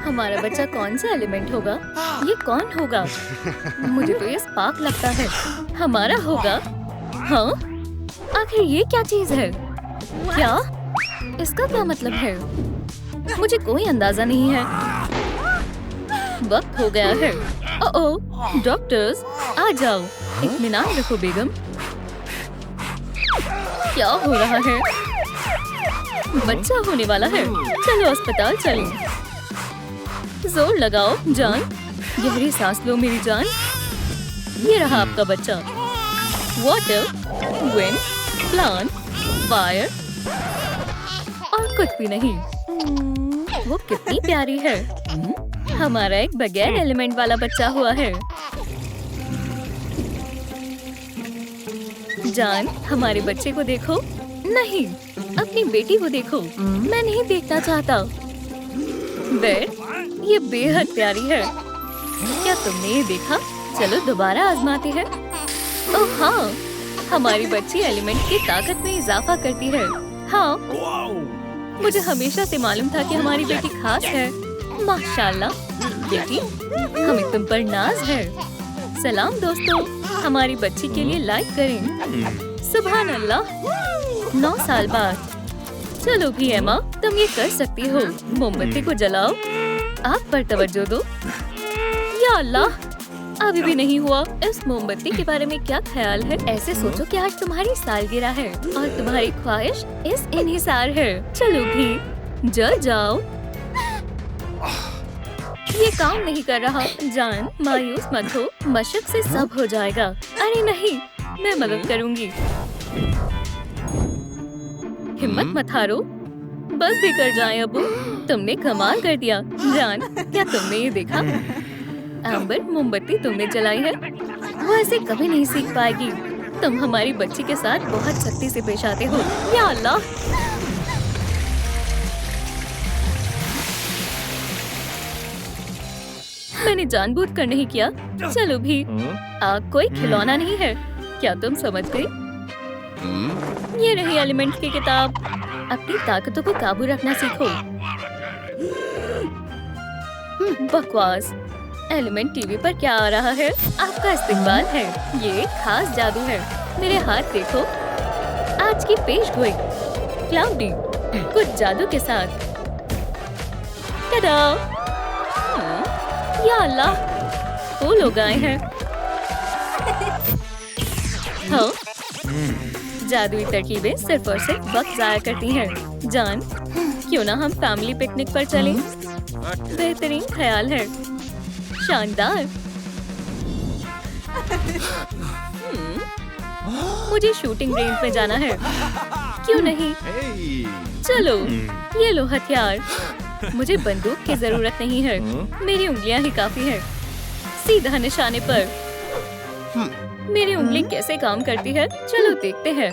हमारा बच्चा कौन सा एलिमेंट होगा? ये कौन होगा? मुझे तो ये स्पार्क लगता है। हमारा होगा? हाँ? आखिर ये क्या चीज है? क्या? इसका क्या मतलब है? मुझे कोई अंदाजा नहीं है। वक्त हो गया है। ओह, डॉक्टर्स आ जाओ। इत्मीनान रखो बेगम। क्या हो रहा है? बच्चा होने वाला है। चलो अस्पताल चलें। जोर लगाओ जान। गहरी सांस लो मेरी जान। ये रहा आपका बच्चा। वाटर, विंड, प्लांट, फायर और कुछ भी नहीं। वो कितनी प्यारी है। हमारा एक बगैर एलिमेंट वाला बच्चा हुआ है। जान, हमारे बच्चे को देखो। नहीं, अपनी बेटी को देखो। मैं नहीं देखना चाहता। बेर, ये बेहद प्यारी है। क्या तुमने ये देखा? चलो दोबारा आजमाते हैं। ओह हाँ, हमारी बच्ची एलिमेंट की ताकत में इजाफा करती है। हाँ, मुझे हमेशा से मालूम था कि हमारी बेटी खास है। माशाल्लाह, बेटी, हमें तुम पर नाज है। सलाम दोस्तों, हमारी बच्ची के लिए लाइक करें। सुभान अल्लाह, 9 साल बाद। चलो भी एमा, तुम ये कर सकती हो। मोमबत्ती को जलाओ। आग पर तवज्जो दो। या अल्लाह, अभी भी नहीं हुआ। इस मोमबत्ती के बारे में क्या ख्याल है? ऐसे सोचो कि आज तुम्हारी सालगिरह है और तुम्हारी ख्वाहिश इस इन्हिसार है। चलो भी जल जाओ। ये काम नहीं कर रहा। जान, मायूस मत हो। मशक से सब हो जाएगा। अरे नहीं, मैं मदद करूंगी। हिम्मत मत हारो। बस भी कर जाए अबू। तुमने कमाल कर दिया। जान, क्या तुमने ये देखा? एम्बर, मोमबत्ती तुमने जलाई है। वो ऐसे कभी नहीं सीख पाएगी। तुम हमारी बच्ची के साथ बहुत सख्ती से पेश आते हो। या अल्लाह, मैंने जानबूझकर नहीं किया। चलो भी, आग कोई खिलौना नहीं है। क्या तुम समझ गई? ये रही एलिमेंट्स की किताब। अपनी ताकतों को काबू रखना सीखो। बकवास। एलिमेंट टीवी पर क्या आ रहा है? आपका इस्तेमाल है। ये खास जादू है। मेरे हाथ देखो। आज की पेश गोई क्लाउडी, कुछ जादू के साथ। टडा! या अल्लाह, वो लोग आए हैं। हाँ, जादुई तरकीबें सिर्फ और सिर्फ वक्त जाया करती हैं। जान, क्यों ना हम फैमिली पिकनिक पर चलें? बेहतरीन ख्याल है। शानदार। मुझे शूटिंग रेंज में जाना है। क्यों नहीं? चलो, ये लो हथियार। मुझे बंदूक की जरूरत नहीं है। मेरी उंगलियां ही काफी है। सीधा निशाने पर। मेरी उंगली कैसे काम करती है? चलो देखते हैं।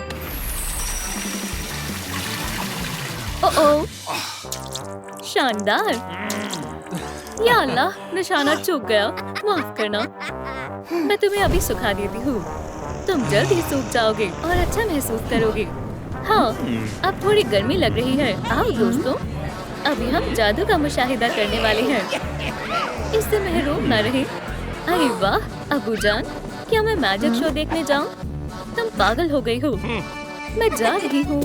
ओह, शानदार। या अल्लाह, निशाना चूक गया। माफ करना। मैं तुम्हें अभी सुखा देती हूँ। तुम जल्द ही सूख जाओगे और अच्छा महसूस करोगे। हाँ, अब थोड़ी गर्मी लग रही है। आओ दोस्तों, अभी हम जादू का मुशाहिदा करने वाले हैं। इससे महरूम न रहे। अरे वाह अबू जान, क्या मैं मैजिक शो देखने जाऊं? तुम पागल हो गई हो। मैं जा रही हूँ।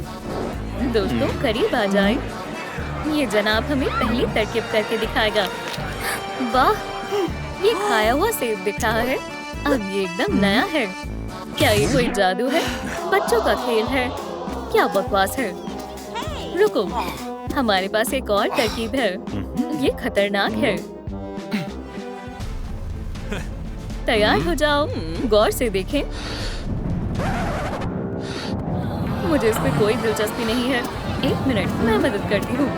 दोस्तों, करीब आ जाए। ये जनाब हमें पहली तरकीब करके दिखाएगा। वाह, ये खाया हुआ सेब दिख रहा है। अब ये एकदम नया है। क्या ये कोई जादू है? बच्चों का खेल है। क्या बकवास है। रुको, हमारे पास एक और तरकीब है। ये खतरनाक है। तैयार हो जाओ। गौर से देखें। मुझे इसमें कोई दिलचस्पी नहीं है। 1 मिनट, मैं मदद करती हूँ।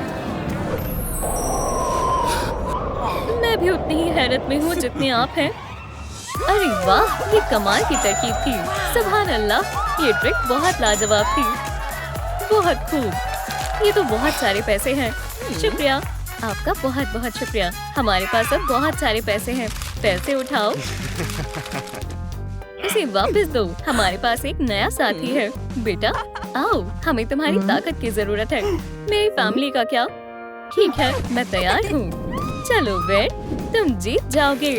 मैं भी उतनी ही हैरत में हूँ जितने आप हैं। अरे वाह, ये कमाल की तरकीब थी। सुभान अल्लाह, ये ट्रिक बहुत लाजवाब थी। बहुत खूब। ये तो बहुत सारे पैसे हैं। शुक्रिया, आपका बहुत बहुत शुक्रिया। हमारे पास अब बहुत सारे पैसे हैं। पैसे उठाओ। इसे वापस दो। हमारे पास एक नया साथी है। बेटा, आओ, हमें तुम्हारी ताकत की जरूरत है। मेरी फैमिली का क्या? ठीक है, मैं तैयार हूँ। चलो बेड, तुम जीत जाओगे।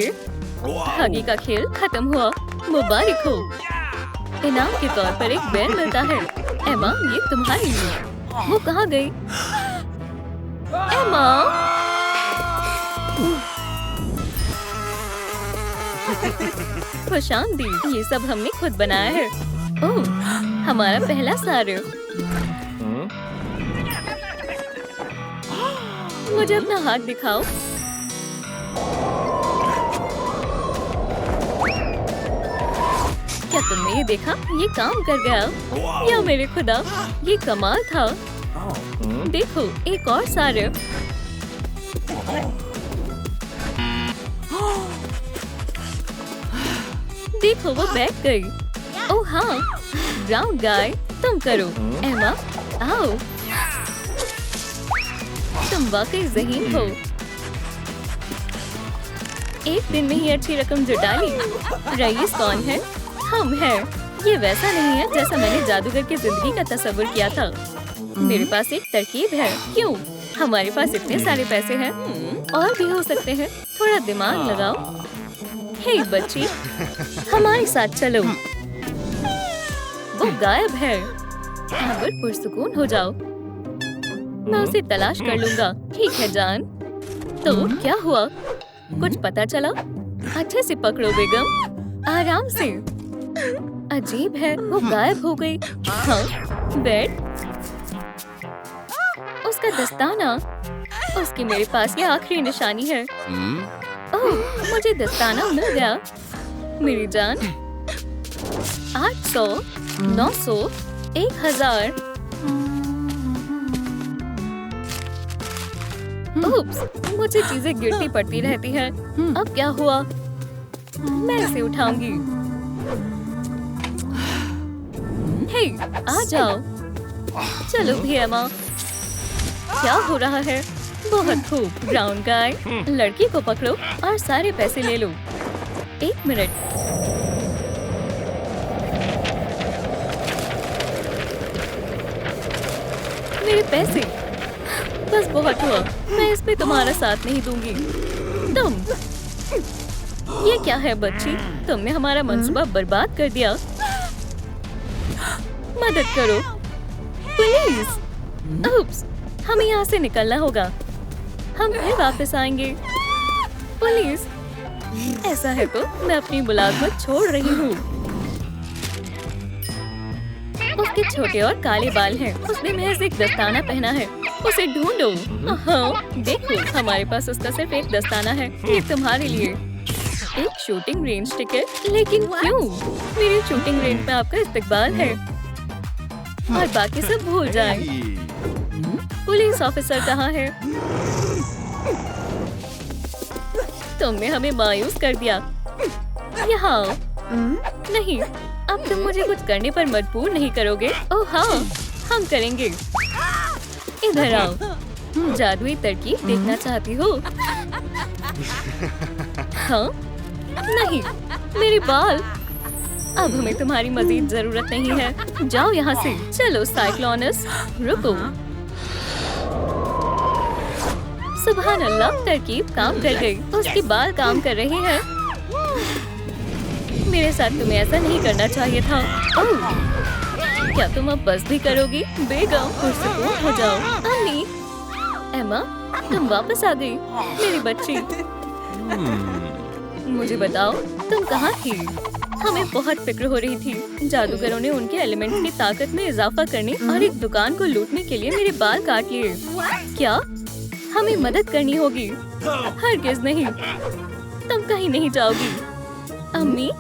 हगी का खेल खत्म हुआ। मुबारक हो। इनाम के तौर पर एक बेर मिलता है। एमा, ये तुम्हारे लिए। वो कहाँ गई? एमा, खुशामदीद। ये सब हमने खुद बनाया है। ओह, हमारा पहला सारे। मुझे अपना हाथ दिखाओ। क्या तुमने ये देखा? ये काम कर गया। या मेरे खुदा, ये कमाल था। देखो, एक और सारे। देखो, वो बैठ गई। ओह हाँ, ब्राउन गाय, तुम करो। एमा, आओ। तुम वाकई ज़हीन हो। एक दिन में ही अच्छी रकम जुटा ली। रईस कौन है? हम हैं। ये वैसा नहीं है जैसा मैंने जादूगर की जिंदगी का तस्वीर किया था। मेरे पास एक तरकीब है। क्यों? हमारे पास इतने सारे पैसे हैं। और भी हो सकते हैं। थोड़ा दिमाग लगाओ। हे बच्ची, हमारे साथ चलो। वो गायब है। अब पुरसुकून हो जाओ। मैं उसे तलाश कर लूंगा। ठीक है जान। तो क्या हुआ? कुछ पता चला? अच्छे से पकड़ो बेगम, आराम से। अजीब है, वो गायब हो गई। हाँ, बेड, उसका दस्ताना। उसकी मेरे पास ये आखिरी निशानी है। ओह, मुझे दस्ताना मिल गया। मेरी जान। 800, 900, 1000। उप्स, मुझे चीजें गिरती पड़ती रहती हैं। अब क्या हुआ? मैं इसे उठाऊंगी। हे, आ जाओ। चलो भी एमा। क्या हो रहा है? बहुत खूब, ब्राउन गाय। लड़की को पकड़ो और सारे पैसे ले लो। 1 मिनट। मेरे पैसे। बस बहुत हुआ। मैं इसमें तुम्हारा साथ नहीं दूंगी। तुम, ये क्या है बच्ची? तुमने हमारा मंसूबा बर्बाद कर दिया। मदद करो, प्लीज। उप्स, हमें यहाँ से निकलना होगा। हम फिर वापस आएंगे। प्लीज। ऐसा है तो मैं अपनी मुलाजमत छोड़ रही हूँ। उसके छोटे और काले बाल हैं। उसने महज एक दस्ताना पहना है। उसे ढूंढो। हाँ, देखो, हमारे पास उसका सिर्फ एक दस्ताना है। ये तुम्हारे लिए। एक शूटिंग रेंज टिकट? लेकिन क्यों? मेरी शूटिंग रेंज में आपका इस्तकबाल है। और बाकी सब भूल जाएं। पुलिस ऑफिसर कहाँ है? तुमने हमें मायूस कर दिया। यहाँ नहीं, अब तुम मुझे कुछ करने पर मजबूर नहीं करोगे। ओह हाँ, हम करेंगे। इधर आओ। जादुई तरकीब देखना चाहती हो? हाँ? नहीं, मेरे बाल। अब हमें तुम्हारी मजीद जरूरत नहीं है। जाओ यहाँ से। चलो साइक्लोनस, रुको। सुभान अल्लाह, तरकीब काम कर गई। उसके बाल काम कर रहे हैं। मेरे साथ तुम्हें ऐसा नहीं करना चाहिए था। ओह, क्या तुम अब बस भी करोगी? बेगम, पुरसुकून हो जाओ। अम्मी, एमा, तुम वापस आ गई। मेरी बच्ची, मुझे बताओ, तुम कहाँ थी? हमें बहुत फिक्र हो रही थी। जादूगरों ने उनके एलिमेंट्स की ताकत में इजाफा करने और एक दुकान को लूटने के लिए मेरे बाल काट लिए। क्या? हमें मदद करनी होगी। हरगिज़ नहीं, तुम कहीं नहीं जाओगी। अम्मी,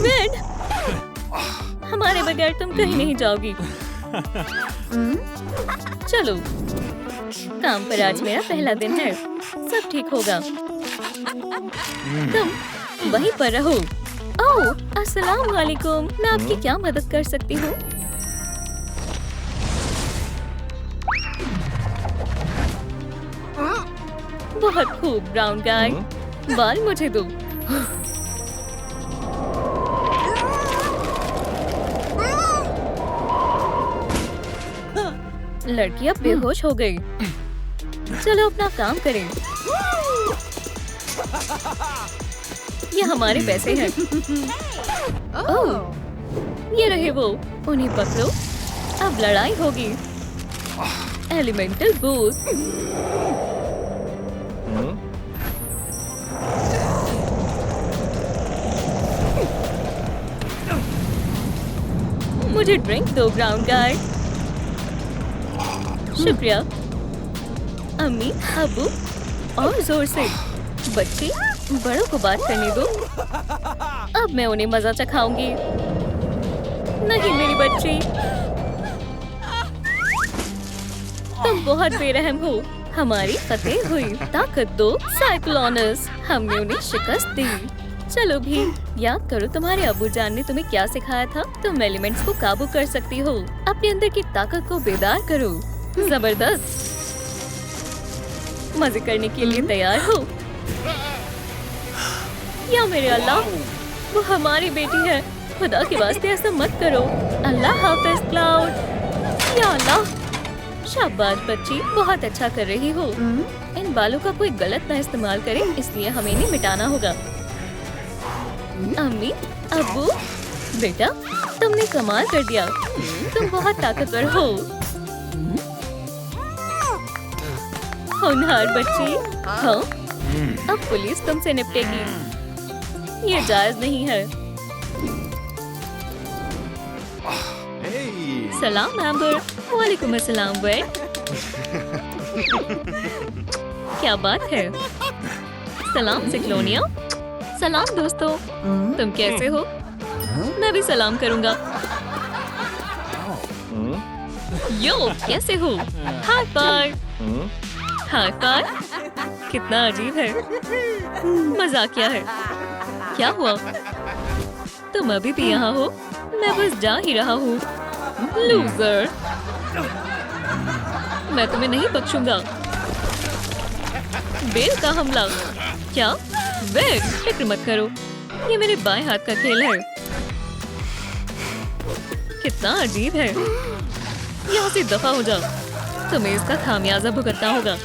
बेड, हमारे बगैर तुम कहीं नहीं जाओगी। चलो, काम पर आज मेरा पहला दिन है। सब ठीक होगा। तुम वहीं पर रहो। ओह, अस्सलाम वालेकुम। मैं आपकी क्या मदद कर सकती हूँ? बहुत खूब, ब्राउन गाय। बाल मुझे दो। लड़की अब बेहोश हो गई। चलो अपना काम करें। ये हमारे पैसे हैं। ओह, ये रहे वो। उन्हें पकड़ो। अब लड़ाई होगी। Elemental boost. मुझे ड्रिंक दो ग्राउंड गाय। शुक्रिया। अम्मी, अब्बू, और जोर से। बच्चे, बड़ों को बात करने दो। अब मैं उन्हें मजा चखाऊंगी। नहीं मेरी बच्ची, तुम बहुत बेरहम हो। हमारी फतेह हुई। ताकत दो साइक्लोनस। हमने उन्हें शिकस्त दी। चलो भी, याद करो तुम्हारे अब्बू जान ने तुम्हें क्या सिखाया था। तुम एलिमेंट्स को काबू कर सकती हो। अपने अंदर की ताकत को बेदार करो। जबरदस्त। मजे करने के लिए तैयार हो? या मेरे अल्लाह, वो हमारी बेटी है। खुदा के वास्ते ऐसा मत करो। अल्लाह हाफिज क्लाउड। या अल्लाह, शाबाश बच्ची, बहुत अच्छा कर रही हो। इन बालों का कोई गलत ना इस्तेमाल करे, इसलिए हमें इन्हें मिटाना होगा। अम्मी, अब्बू, बेटा, तुमने कमाल कर दिया। तुम बहुत ताकतवर हो। होनहार बच्ची। हाँ, अब पुलिस तुमसे निपटेगी। ये जायज नहीं है। सलाम एम्बर। वालेकुम अस्सलाम वेड। क्या बात है? सलाम सिक्लोनिया। सलाम दोस्तों, तुम कैसे हो? मैं भी सलाम करूंगा। यो, कैसे हो? High five. High five. कितना अजीब है। मजाकिया है। क्या हुआ? तुम अभी भी यहाँ हो? मैं बस जा ही रहा हूँ। लूजर, मैं तुम्हें नहीं बख्शूंगा। बेल का हमला। क्या? बेल, फिक्र मत करो, ये मेरे बाएं हाथ का खेल है। कितना अजीब है। यहाँ से दफा हो जाओ, तुम्हें इसका खामियाजा भुगतना होगा।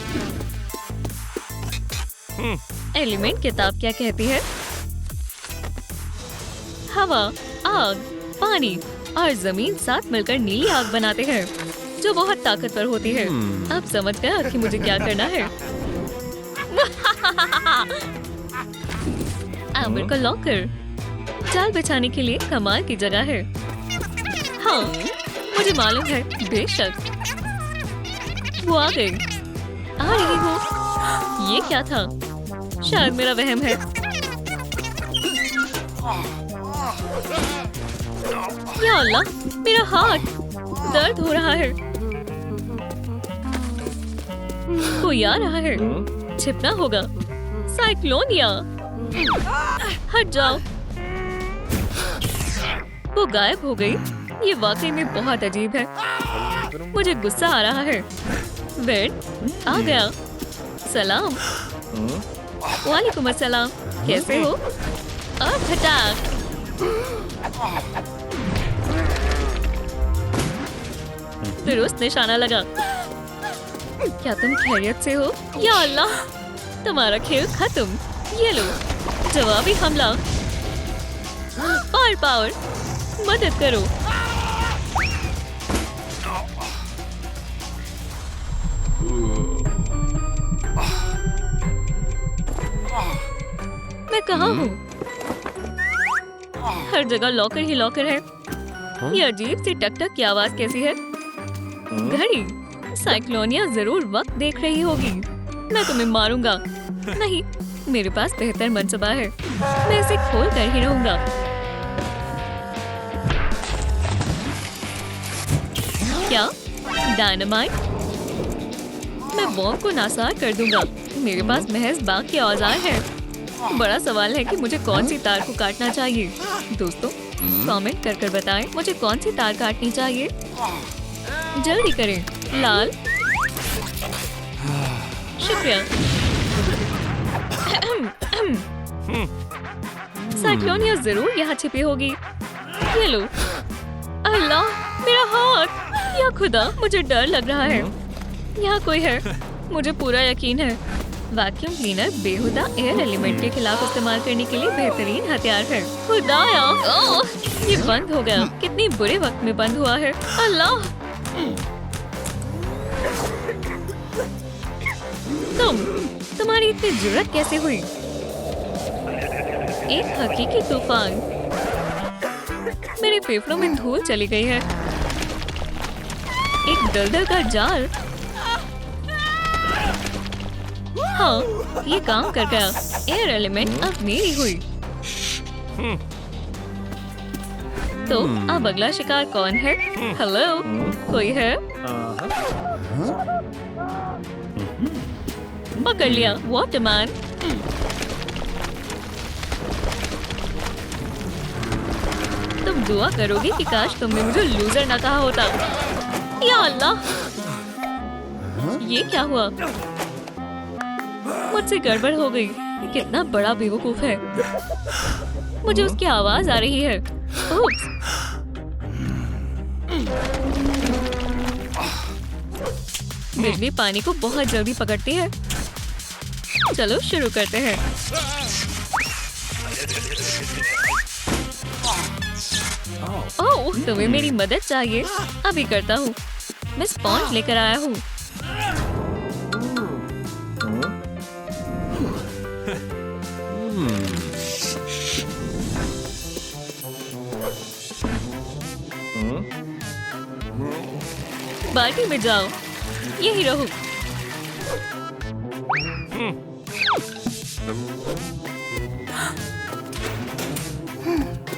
एलिमेंट किताब क्या कहती है? हवा, आग, पानी और जमीन साथ मिलकर नीली आग बनाते हैं, जो बहुत ताकतवर होती है। अब समझ गया कि मुझे क्या करना है। एम्बर का लॉकर जाल बिछाने के लिए कमाल की जगह है। हाँ, मुझे मालूम है। बेशक, वो आ गई। आ रही हो। ये क्या था? शायद मेरा वहम है। या अल्लाह, मेरा हाथ दर्द हो रहा है। कोई आ रहा है। छिपना होगा। साइक्लोनिया, हट जाओ। वो गायब हो गई। ये वाकई में बहुत अजीब है। मुझे गुस्सा आ रहा है। वेड आ गया। सलाम। वालेकुम अस्सलाम। कैसे हो? और फटाक। दुरुस्त निशाना लगा। क्या तुम खैरियत से हो? या अल्लाह, तुम्हारा खेल खत्म। ये लो, जवाबी हमला। फायर पावर, मदद करो। मैं कहाँ हूँ? हर जगह लॉकर ही लॉकर है। ये अजीब सी टक टक की आवाज कैसी है? घड़ी। साइक्लोनिया जरूर वक्त देख रही होगी। मैं तुम्हें मारूंगा। नहीं, मेरे पास बेहतर मनसूबा है। मैं इसे खोल कर ही रहूंगा। क्या? डायनामाइट? मैं बॉम्ब को नासार कर दूंगा। मेरे पास महज बाग के औजार हैं। बड़ा सवाल है कि मुझे कौन सी तार को काटना चाहिए। दोस्तों, कमेंट कर कर बताएं मुझे कौन सी तार काटनी चाहिए। जल्दी करें। लाल। शुक्रिया। साइक्लोनिया जरूर यहाँ छिपी होगी। ये लो। अल्लाह, मेरा हाथ। या खुदा, मुझे डर लग रहा है। यहाँ कोई है, मुझे पूरा यकीन है। वैक्यूम क्लीनर बेहुदा एयर एलिमेंट के खिलाफ इस्तेमाल करने के लिए बेहतरीन हथियार है। खुदाया, ओह, ये बंद हो गया। कितनी बुरे वक्त में बंद हुआ है। अल्लाह, तुम्हारी इतनी जुर्रत कैसे हुई? एक हकीकी तूफान। मेरे फेफड़ों में धूल चली गई है। एक दलदल का जाल। हाँ, ये काम कर गया। एयर एलिमेंट अब मेरी हुई। तो अब अगला शिकार कौन है? हेलो, कोई है? पकड़ लिया, वाटरमैन। तुम दुआ करोगे कि काश तुमने मुझे लूजर ना कहा होता। या अल्लाह, ये क्या हुआ? मुझसे गड़बड़ हो गई। कितना बड़ा बेवकूफ है। मुझे उसकी आवाज आ रही है। ओप्स। बिजली पानी को बहुत जल्दी पकड़ती है। चलो शुरू करते हैं। ओह, तुम्हें मेरी मदद चाहिए? अभी करता हूँ। मैं स्पॉन्ज लेकर आया हूँ। बाल्टी में जाओ। यही रहो।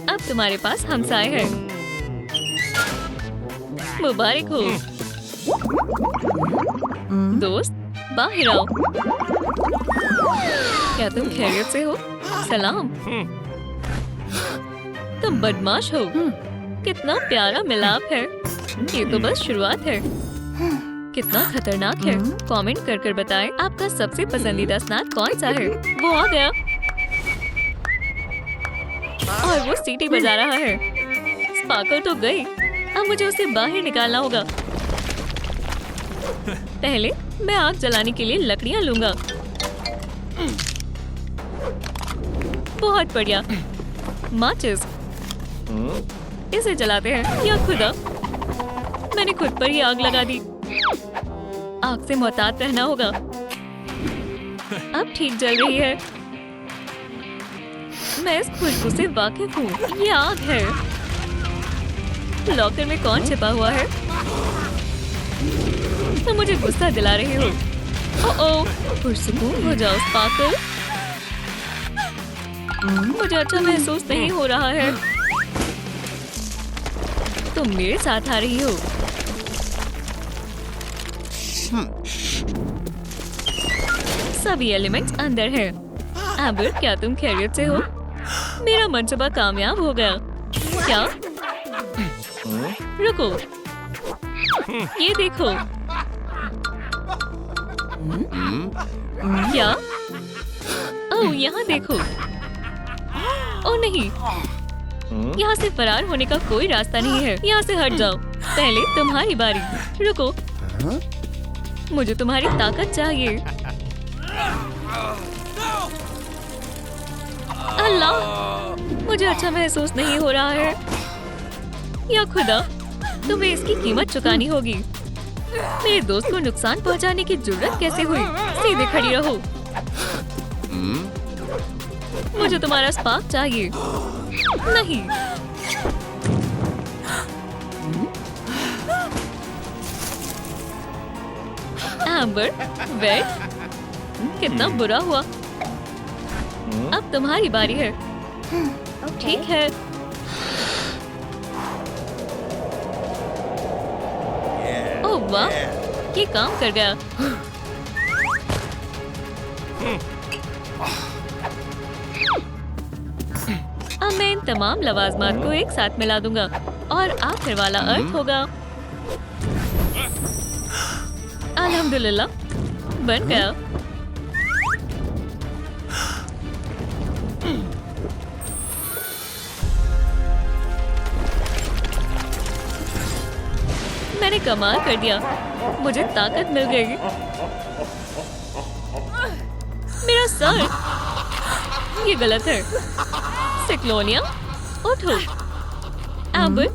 अब तुम्हारे पास हमसाए हैं। मुबारक हो दोस्त, बाहर आओ। क्या तुम खैरियत से हो? सलाम। तुम बदमाश हो। कितना प्यारा मिलाप है। ये तो बस शुरुआत है। कितना खतरनाक है। कमेंट कर कर बताएं आपका सबसे पसंदीदा स्नैक कौन सा है। वो आ गया और वो सीटी बजा रहा है। स्पार्कल तो गई। अब मुझे उसे बाहर निकालना होगा। पहले मैं आग जलाने के लिए लकड़ियां लूंगा। बहुत बढ़िया। माचिस। इसे जलाते हैं। या खुदा, मैंने खुद पर ही आग लगा दी। आग से मोहतात रहना होगा। अब ठीक जल रही है। मैं इस खुशबू से वाकिफ हूँ। ये आग है। लॉकर में कौन छिपा हुआ है? तो मुझे गुस्सा दिला रहे हो। ओह, पुरसुकून हो जाओ स्पार्कल। मुझे अच्छा महसूस नहीं हो रहा है। तुम मेरे साथ आ रही हो। सभी एलिमेंट्स अंदर हैं। एम्बर, क्या तुम खैरियत से हो? मेरा मंसूबा कामयाब हो गया। क्या? रुको, ये देखो। क्या? ओह, यहाँ देखो। ओह नहीं, यहाँ से फरार होने का कोई रास्ता नहीं है। यहाँ से हट जाओ। पहले तुम्हारी बारी। रुको, मुझे तुम्हारी ताकत चाहिए। अल्लाह, मुझे अच्छा महसूस नहीं हो रहा है। या खुदा, तुम्हें इसकी कीमत चुकानी होगी। मेरे दोस्त को नुकसान पहुंचाने की जरूरत कैसे हुई? सीधे खड़ी रहो। मुझे तुम्हारा स्पार्क चाहिए। नहीं। एम्बर, वेट, कितना बुरा हुआ। अब तुम्हारी बारी है। ठीक है। ओह वाह, ये काम कर गया। अब मैं इन तमाम लवाजमात को एक साथ मिला दूंगा और आखिर वाला अर्थ होगा। अल्हम्दुलिल्लाह, बन गया। मैंने कमाल कर दिया। मुझे ताकत मिल गई। सर, ये गलत है। सिक्लोनिया, उठो। Amber,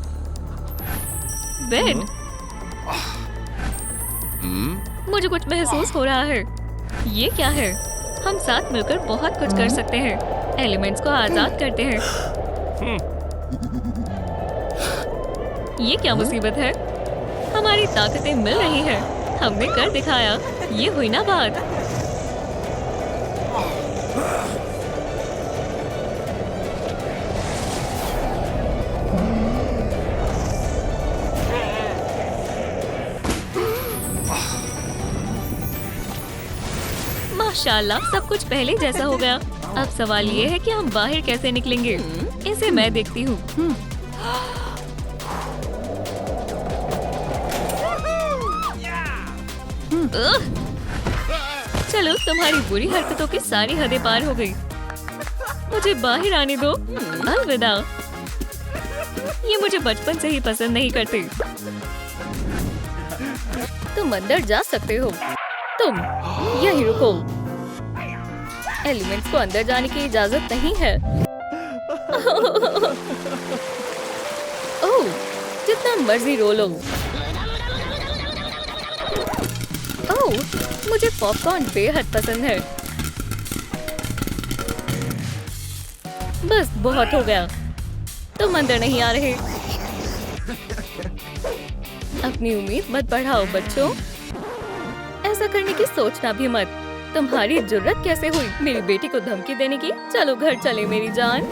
bed. मुझे कुछ महसूस हो रहा है। ये क्या है? हम साथ मिलकर बहुत कुछ कर सकते हैं। एलिमेंट्स को आजाद करते हैं। ये क्या मुसीबत है? हमारी ताकतें मिल रही हैं। हमने कर दिखाया। ये हुई ना बात। माशाल्लाह, सब कुछ पहले जैसा हो गया। अब सवाल ये है कि हम बाहर कैसे निकलेंगे। इसे मैं देखती हूँ। चलो, तुम्हारी बुरी हरकतों की सारी हदें पार हो गई। मुझे बाहर आने दो। अलविदा। ये मुझे बचपन से ही पसंद नहीं करते। तुम अंदर जा सकते हो। तुम यहीं रुको। एलिमेंट्स को अंदर जाने की इजाजत नहीं है। ओह, जितना मर्जी रो लो। ओह, मुझे पॉपकॉर्न बेहद पसंद है। बस बहुत हो गया। तुम अंदर नहीं आ रहे। अपनी उम्मीद मत बढ़ाओ बच्चों। ऐसा करने की सोचना भी मत। तुम्हारी जुर्रत कैसे हुई मेरी बेटी को धमकी देने की? चलो घर चले मेरी जान।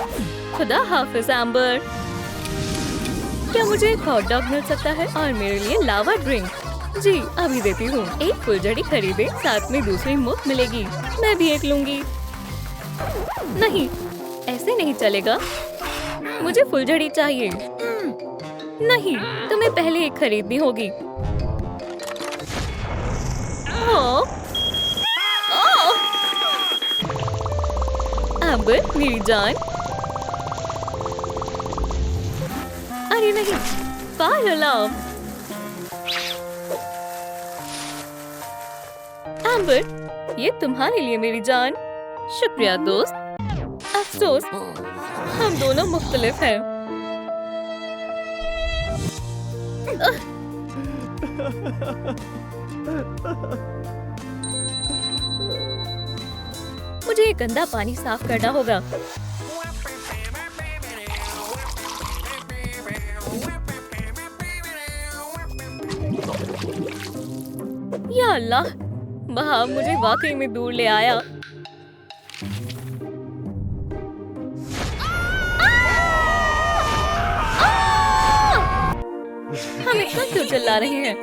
खुदा हाफिज एम्बर। क्या मुझे एक हॉट डॉग मिल सकता है और मेरे लिए लावा ड्रिंक? जी, अभी देती हूँ। एक फुलझड़ी खरीदे, साथ में दूसरी मुफ्त मिलेगी। मैं भी एक लूंगी। नहीं, ऐसे नहीं चलेगा। मुझे फुलझड़ी चाहिए। नहीं, तुम्हें पहले एक खरीदनी होगी। एम्बर मेरी जान। अरे नहीं, फायर अलार्म। एम्बर, ये तुम्हारे लिए मेरी जान। शुक्रिया दोस्त। अफसोस, हम दोनों मुख्तलिफ हैं। मुझे ये गंदा पानी साफ करना होगा। या अल्लाह, वहाँ मुझे वाकई में दूर ले आया। हम इतना क्यों चिल्ला रहे हैं?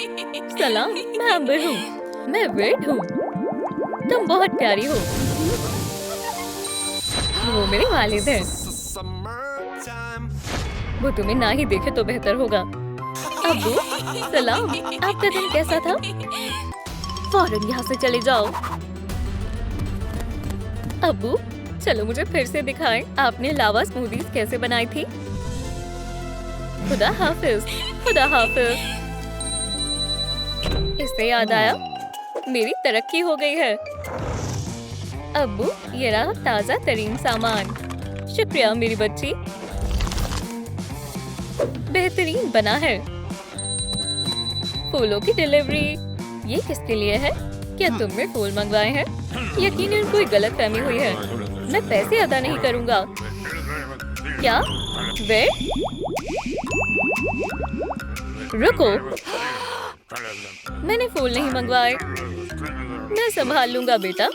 सलाम, मैं एम्बर हूँ। मैं वेट हूँ। तुम बहुत प्यारी हो। वो मेरे वालिद हैं। वो तुम्हें ना ही देखे तो बेहतर होगा। अब्बू, सलाम। आपका दिन कैसा था? फौरन यहाँ से चले जाओ। अब्बू, चलो मुझे फिर से दिखाएं आपने लावा स्मूदीज कैसे बनाई थी। खुदा हाफिज। खुदा हाफिज। इससे याद आया, मेरी तरक्की हो गई है। अब्बू, ये रहा ताजा तरीन सामान। शुक्रिया मेरी बच्ची। बेहतरीन बना है। फूलों की डिलीवरी। ये किसके लिए है? क्या तुमने फूल मंगवाए हैं? यकीनन कोई गलतफहमी हुई है। मैं पैसे अदा नहीं करूंगा। क्या? वे? रुको, मैंने फूल नहीं मंगवाए। मैं संभाल लूंगा बेटा।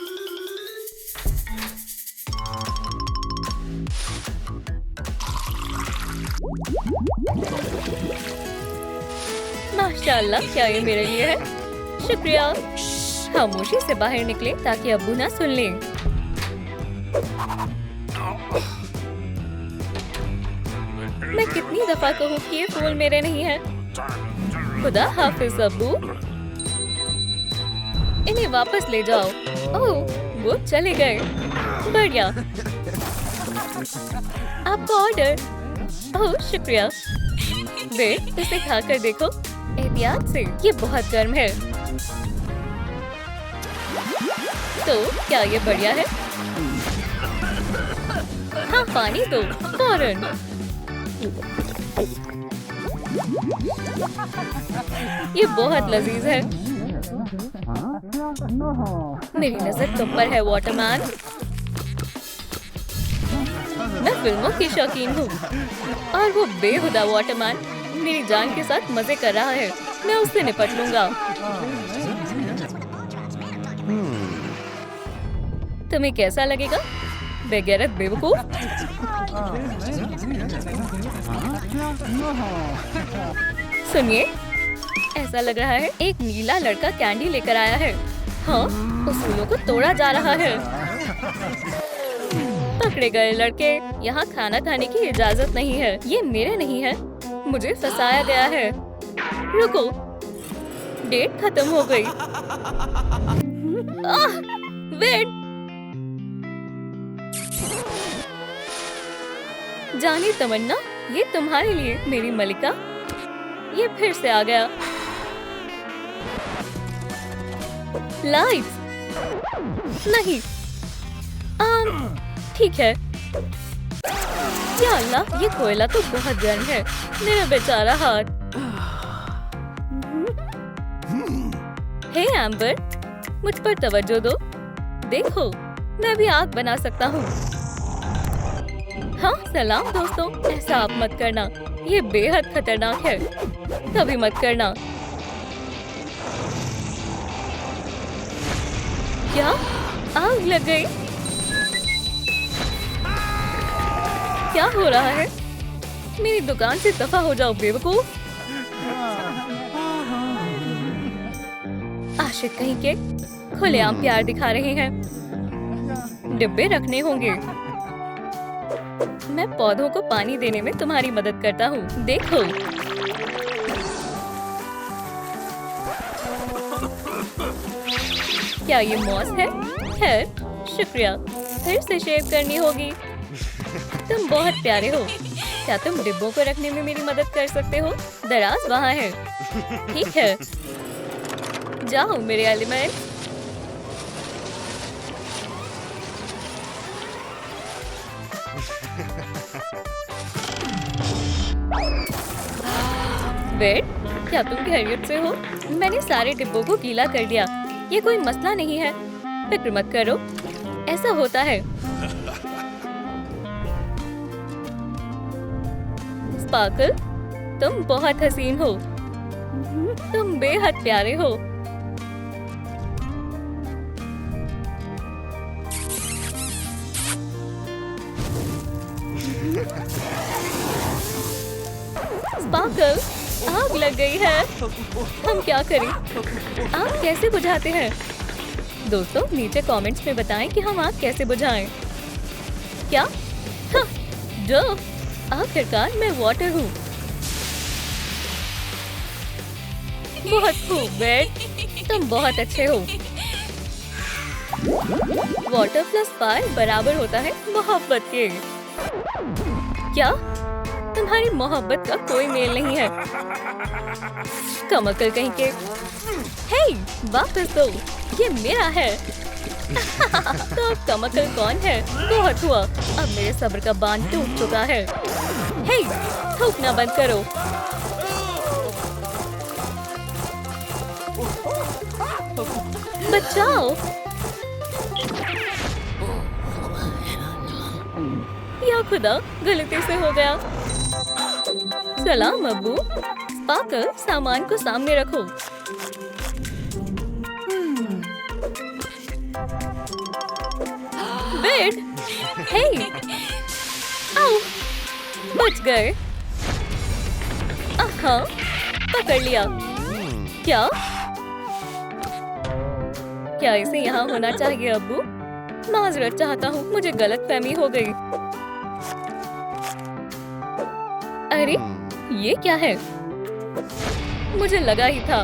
माशाल्लाह, क्या ये मेरे लिए है? शुक्रिया। खामोशी से बाहर निकले ताकि अब्बू ना सुन लें। मैं कितनी दफा कहूँ कि ये फूल मेरे नहीं है। खुदा हाफिज अब्बू। इन्हें वापस ले जाओ। ओह, वो चले गए। बढ़िया। आपका ऑर्डर। ओह, शुक्रिया। वे, इसे खाकर देखो एहतियात से। ये बहुत गर्म है। तो क्या ये बढ़िया है? हाँ, पानी दो फौरन। ये बहुत लजीज है। मेरी नजर तुम पर है वाटरमैन। मैं फिल्मों की शौकीन हूँ और वो बेहुदा वाटरमैन मेरी जान के साथ मजे कर रहा है। मैं उससे निपट लूंगा। तुम्हें कैसा लगेगा बेगैरत बेवकूफ? सुनिए, ऐसा लग रहा है एक नीला लड़का कैंडी लेकर आया है। हाँ, उस फूलों को तोड़ा जा रहा है। पकड़े गए लड़के, यहाँ खाना खाने की इजाजत नहीं है। ये मेरे नहीं है, मुझे फंसाया गया है। रुको, डेट खत्म हो गई। वेट, जानी तमन्ना, ये तुम्हारे लिए मेरी मलिका। ये फिर से आ गया। लाइट्स नहीं। ठीक है। या अल्लाह, ये कोयला तो बहुत गर्म है। मेरा बेचारा हाथ। हे एम्बर, मुझ पर तवज्जो दो। देखो, मैं भी आग बना सकता हूँ। हाँ, सलाम दोस्तों। ऐसा आप मत करना, ये बेहद खतरनाक है। कभी मत करना। क्या आग लग गई? क्या हो रहा है? मेरी दुकान से दफा हो जाओ बेवकूफ। आशिक कहीं के खुलेआम प्यार दिखा रहे हैं। डिब्बे रखने होंगे। मैं पौधों को पानी देने में तुम्हारी मदद करता हूँ। देखो, क्या ये मॉस है? खैर, शुक्रिया। फिर से शेव करनी होगी। तुम बहुत प्यारे हो। क्या तुम डिब्बों को रखने में मेरी मदद कर सकते हो? दराज वहाँ है। ठीक है, जाओ मेरे एलिमेंट। वेट, क्या तुम खैरियत से हो? मैंने सारे डिब्बों को गीला कर दिया। ये कोई मसला नहीं है, फिक्र मत करो। ऐसा होता है। स्पार्कल, तुम बहुत हसीन हो। तुम बेहद प्यारे हो। स्पार्कल, आग लग गई है। हम क्या करें? आग कैसे बुझाते हैं? दोस्तों, नीचे कमेंट्स में बताएं कि हम आग कैसे बुझाएं। क्या? हाँ, जो आखिरकार मैं वाटर हूँ। बहुत खूब बेट, तुम बहुत अच्छे हो। वाटर प्लस फायर बराबर होता है मोहब्बत के। क्या? तुम्हारी मोहब्बत का कोई मेल नहीं है। कमकल कहीं के। हे, वापस दो, ये मेरा है। तो अब कमकल कौन है? बहुत हुआ, अब मेरे सब्र का बांध टूट चुका है। हे, थूकना बंद करो। बचाओ। या खुदा, गलती से हो गया। सलाम अब्बू। स्पार्कल, सामान को सामने रखो। बेड, हे, आओ, बच गए। हाँ, पकड़ लिया। क्या? क्या इसे यहाँ होना चाहिए अब्बू? माजरत चाहता हूँ, मुझे गलतफहमी हो गई। अरे, ये क्या है? मुझे लगा ही था।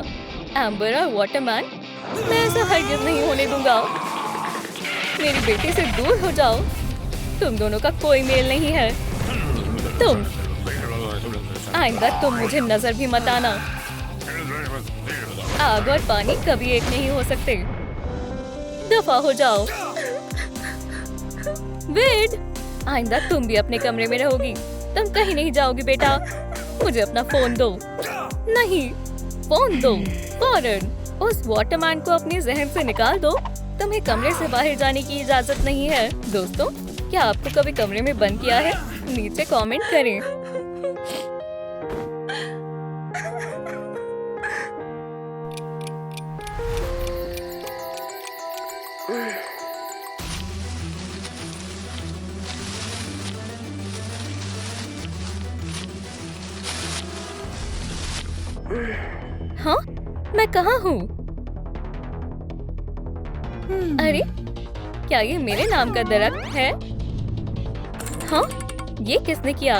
एम्बर और वाटरमैन, मैं ऐसा हरगिज़ नहीं होने दूंगा। मेरी बेटी से दूर हो जाओ। तुम दोनों का कोई मेल नहीं है। तुम आइंदा तुम मुझे नजर भी मत आना। आग और पानी कभी एक नहीं हो सकते। दफा हो जाओ। वेट, आइंदा तुम भी अपने कमरे में रहोगी। तुम कहीं नहीं जाओगी बेटा। मुझे अपना फोन दो। नहीं, फोन दो फौरन। उस वाटरमैन को अपने जहन से निकाल दो। तुम्हें कमरे से बाहर जाने की इजाजत नहीं है। दोस्तों, क्या आपको कभी कमरे में बंद किया है? नीचे कमेंट करें। हाँ, मैं कहाँ हूँ? अरे, क्या ये मेरे नाम का दरख्त है? हाँ, ये किसने किया?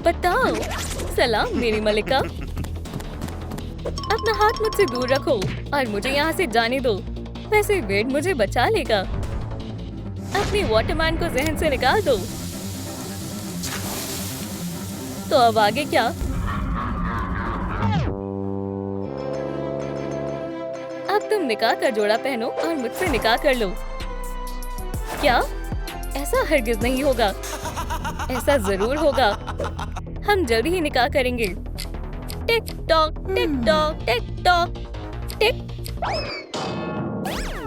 बताओ। सलाम मेरी मलिका। अपना हाथ मुझसे दूर रखो और मुझे यहाँ से जाने दो। वैसे वेड मुझे बचा लेगा। अपने वाटरमैन को जहन से निकाल दो। तो अब आगे क्या? अब तुम निकाह का जोड़ा पहनो और मुझसे निकाह कर लो। क्या? ऐसा हरगिज नहीं होगा। ऐसा जरूर होगा। हम जल्दी ही निकाह करेंगे। Tick tock tick tock tick tock tick.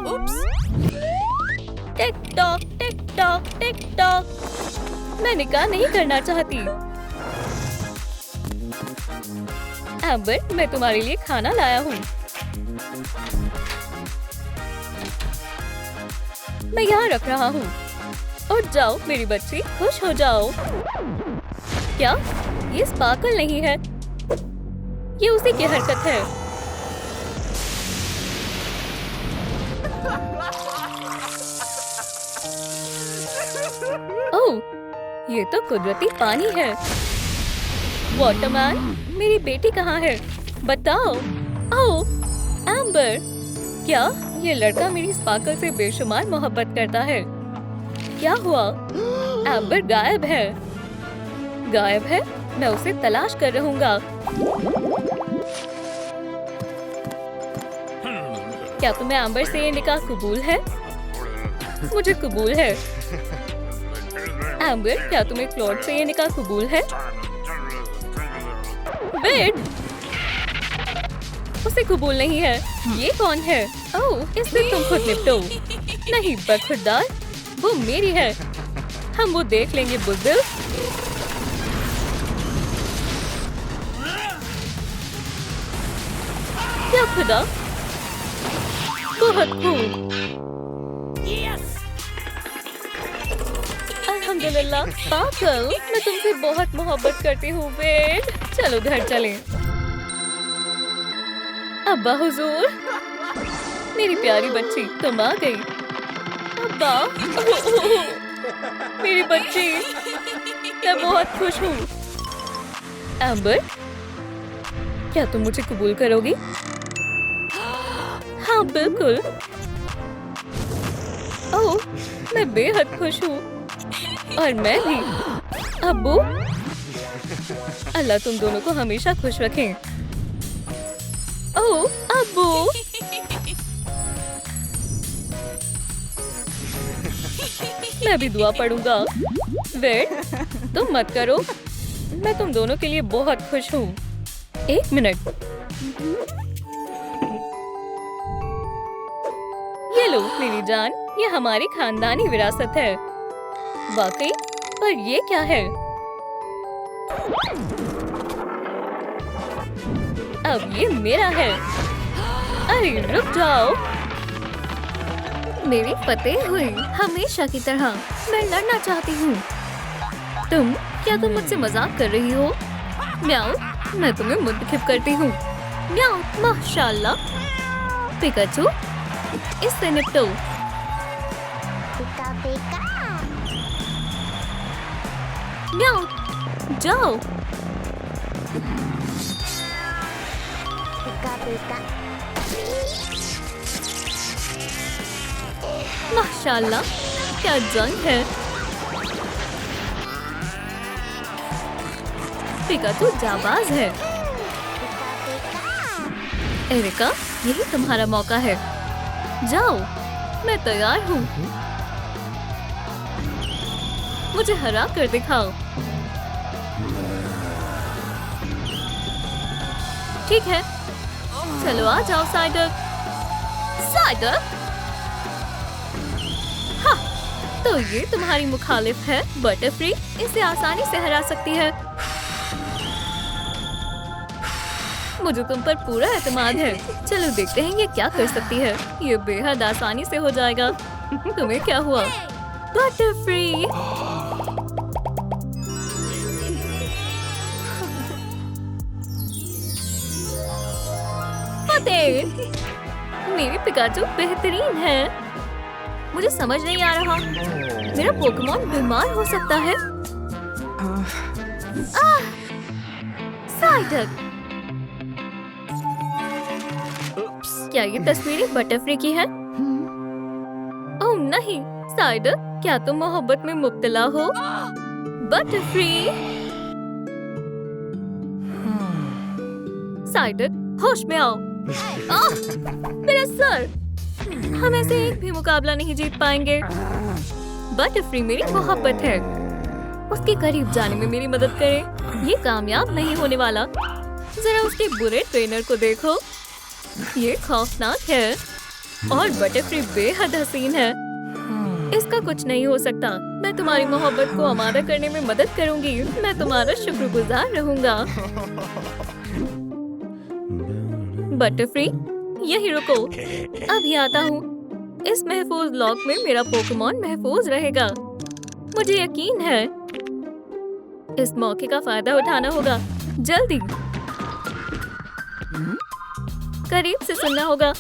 Oops. Tick tock tick tock tick tock. मैं निकाह नहीं करना चाहती। एम्बर, मैं तुम्हारे लिए खाना लाया हूँ। मैं यहाँ रख रहा हूँ। उठ जाओ मेरी बच्ची, खुश हो जाओ। क्या? ये स्पार्कल नहीं है। ये उसी की हरकत है। ओह, ये तो कुदरती पानी है। वाटरमैन, मेरी बेटी कहाँ है? बताओ। ओह, एम्बर, क्या ये लड़का मेरी स्पार्कल से बेशुमार मोहब्बत करता है? क्या हुआ? एम्बर गायब है। गायब है? मैं उसे तलाश कर रहूंगा। क्या तुम्हें एम्बर से ये निकाह कबूल है? मुझे कबूल है। एम्बर, क्या तुम्हें क्लॉड से ये निकाह कबूल है? वेट, उसे कबूल नहीं है। ये कौन है? ओह, इससे तुम खुद निपटो। नहीं बदखुरदार, वो मेरी है। हम वो देख लेंगे बुज़दिल। क्या खुदा, बहुत खूब। अल्हम्दुलिल्लाह। पागल, मैं तुमसे बहुत मोहब्बत करती हूँ बेट। चलो घर चलें। अब्बा हुजूर, मेरी प्यारी बच्ची तुम आ गई। अब्बा, मेरी बच्ची, मैं बहुत खुश हूँ। एम्बर, क्या तुम मुझे कबूल करोगी? हाँ बिल्कुल। ओह, मैं बेहद खुश हूँ। और मैं भी। अब्बू, अल्लाह तुम दोनों को हमेशा खुश रखें। ओह अब्बू, मैं भी दुआ पढ़ूंगा। वेट, तुम मत करो। मैं तुम दोनों के लिए बहुत खुश हूँ। एक मिनट। ये लो मेरी जान, ये हमारी खानदानी विरासत है। वाकई? पर ये क्या है? अब ये मेरा है। अरे रुक जाओ। मेरी फतेह हुई। हमेशा की तरह मैं लड़ना चाहती हूँ। क्या तुम मुझसे मजाक कर रही हो? म्याऊ, मैं तुम्हें मुंतखिब करती हूँ। म्याऊ, माशाल्लाह। पिकाचू, इससे निपटो। म्याऊ, जाओ। माशाल्लाह, क्या जंग है। पिकाचू जाबाज है। एरिका, यही तुम्हारा मौका है। जाओ, मैं तैयार हूँ। मुझे हरा कर दिखाओ। ठीक है, चलो आ जाओ साइडक। साइडक? हाँ, तो ये तुम्हारी मुखालिफ है बटरफ्री, इसे आसानी से हरा सकती है। मुझे तुम पर पूरा एतमाद है। चलो देखते हैं ये क्या कर सकती है। ये बेहद आसानी से हो जाएगा। तुम्हें क्या हुआ? बटरफ्री! फतेह! मेरी पिकाचू बेहतरीन है। मुझे समझ नहीं आ रहा, मेरा पोकेमॉन बीमार हो सकता है। साइडक! क्या ये तस्वीरें बटरफ्री की है? ओह नहीं, साइडक, क्या तुम मोहब्बत में मुब्तला हो? बटरफ्री! साइडक, होश में आओ। मेरा सर! हम ऐसे एक भी मुकाबला नहीं जीत पाएंगे। बटरफ्री मेरी मोहब्बत है, उसके करीब जाने में मेरी मदद करें। ये कामयाब नहीं होने वाला। जरा उसके बुरे ट्रेनर को देखो, ये खौफनाक है। और बटरफ्री बेहद हसीन है। इसका कुछ नहीं हो सकता। मैं तुम्हारी मोहब्बत को आमादा करने में मदद करूंगी। मैं तुम्हारा शुक्रगुजार रहूंगा। बटरफ्री, यही रुको, अभी आता हूँ। इस महफूज लॉक में मेरा पोकेमॉन महफूज रहेगा। मुझे यकीन है। इस मौके का फायदा उठाना होगा। जल्दी करीब से सुनना होगा।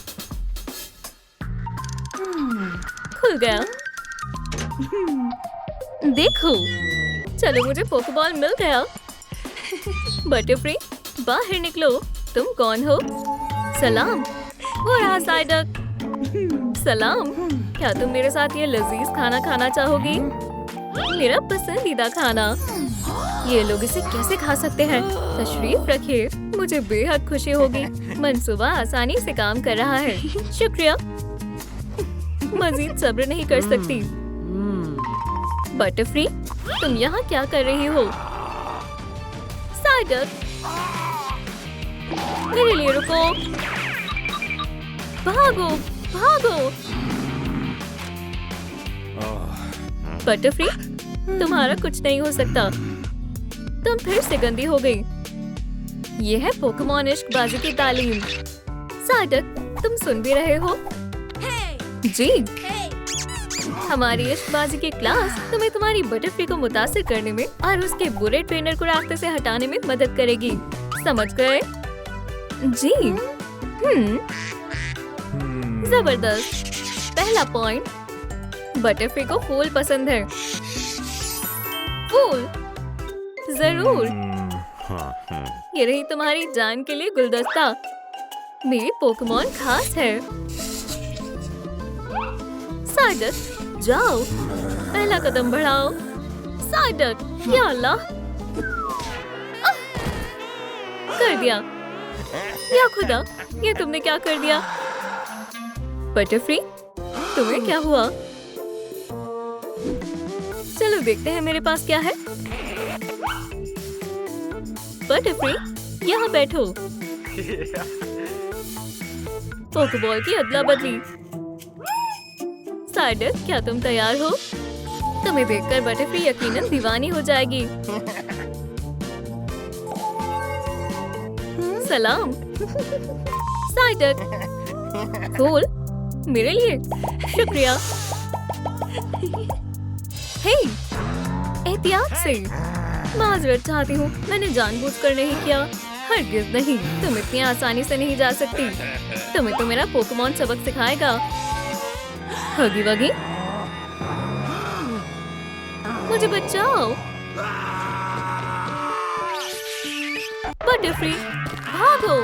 खुल गया। देखो, चलो मुझे पोकेबॉल मिल गया। बटरफ्री, बाहर निकलो। तुम कौन हो? सलाम। वो रहा साइडक। सलाम। क्या तुम मेरे साथ ये लजीज खाना खाना चाहोगी? मेरा पसंदीदा खाना। ये लोग इसे कैसे खा सकते हैं? तशरीफ रखिए, मुझे बेहद खुशी होगी। मंसूबा आसानी से काम कर रहा है। शुक्रिया। मजीद सब्र नहीं कर सकती। बटरफ्री, तुम यहाँ क्या कर रही हो? साइडक, मेरे लिए रुको। भागो, भागो। बटरफ्री, तुम्हारा कुछ नहीं हो सकता। तुम फिर से गंदी हो गई। ये है पोकेमॉन इश्कबाजी की तालीम। साइडक, तुम सुन भी रहे हो? जी, हमारी इश्कबाजी की क्लास तुम्हें तुम्हारी बटरफ्री को मुतासिर करने में और उसके बुरे ट्रेनर को रास्ते से हटाने में मदद करेगी। समझ गए? जी। जबरदस्त। पहला पॉइंट, बटरफ्री को फूल पसंद है। फूल जरूर। ये रही तुम्हारी जान के लिए गुलदस्ता। मेरी पोकेमॉन खास है। साइडक, जाओ, पहला कदम बढ़ाओ। साइडक, या अल्लाह, कर दिया। या खुदा, ये तुमने क्या कर दिया? बटरफ्री, तुम्हें क्या हुआ? चलो देखते हैं मेरे पास क्या है। बटरफ्री, यहाँ बैठो। पोकेबॉल की अदला बदली। साइडक, क्या तुम तैयार हो? तुम्हें देखकर बटरफ्री यकीनन दीवानी हो जाएगी। सलाम। साइडक, फूल मेरे लिए। शुक्रिया। हे, एहतियात से। माजरत चाहती हूँ, मैंने जानबूझकर नहीं किया। हरगिज़ नहीं, तुम इतनी आसानी से नहीं जा सकती। तुम्हें तो मेरा पोकेमॉन सबक सिखाएगा। हगी वगी, मुझे बचाओ। बटरफ्री, भागो।